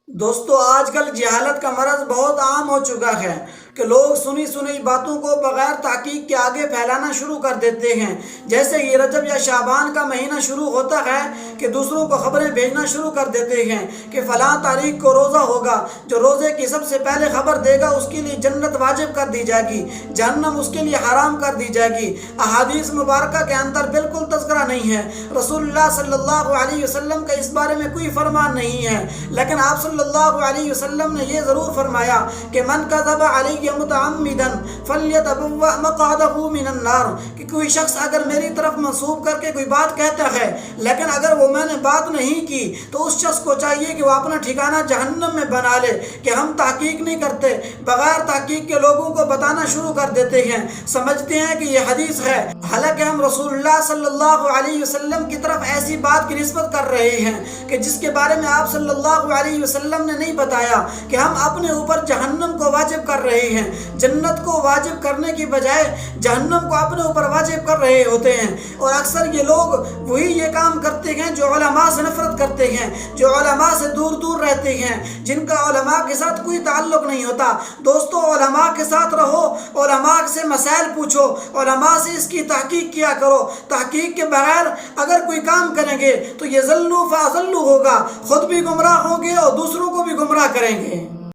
دوستو آج کل جہالت کا مرض بہت عام ہو چکا ہے کہ لوگ سنی سنی باتوں کو بغیر تحقیق کے آگے پھیلانا شروع کر دیتے ہیں۔ جیسے یہ رجب یا شعبان کا مہینہ شروع ہوتا ہے کہ دوسروں کو خبریں بھیجنا شروع کر دیتے ہیں کہ فلاں تاریخ کو روزہ ہوگا، جو روزے کی سب سے پہلے خبر دے گا اس کے لیے جنت واجب کر دی جائے گی، جہنم اس کے لیے حرام کر دی جائے گی۔ احادیث مبارکہ کے اندر بالکل تذکرہ نہیں ہے، رسول اللہ صلی اللہ علیہ وسلم کا اس بارے میں کوئی فرمان نہیں ہے، لیکن آپ صلی اللہ علیہ وسلم نے یہ ضرور فرمایا کہ من کذب علی متعمدا فلیتبوأ مقعدہ من النار، کہ کوئی شخص اگر میری طرف منسوب کر کے کوئی بات کہتا ہے لیکن اگر وہ میں نے بات نہیں کی تو اس شخص کو چاہیے کہ وہ اپنا ٹھکانہ جہنم میں بنا لے۔ کہ ہم تحقیق نہیں کرتے، بغیر تحقیق کے لوگوں کو بتانا شروع کر دیتے ہیں، سمجھتے ہیں کہ یہ حدیث ہے، حالانکہ ہم رسول اللہ صلی اللہ علیہ وسلم کی طرف ایسی بات کی نسبت کر رہے ہیں کہ جس کے بارے میں آپ صلی اللہ علیہ وسلم نے نہیں بتایا، کہ ہم اپنے اوپر جہنم کو واجب کر رہے ہیں، جنت کو واجب کرنے کی بجائے جہنم کو اپنے اوپر واجب کر رہے ہوتے ہیں۔ اور اکثر یہ لوگ وہی یہ کام کرتے ہیں جو علماء سے نفرت کرتے ہیں، جو علماء سے دور دور رہتے ہیں، جن کا علماء کے ساتھ کوئی تعلق نہیں ہوتا۔ دوستو علماء کے ساتھ رہو، علماء سے مسائل پوچھو، علماء سے اس کی تحقیق کیا کرو۔ تحقیق کے بغیر اگر کوئی کام کریں گے تو یہ ضلوا فاضلوا ہوگا، خود بھی گمراہ ہوں گے اور دوسروں کو بھی گمراہ کریں گے۔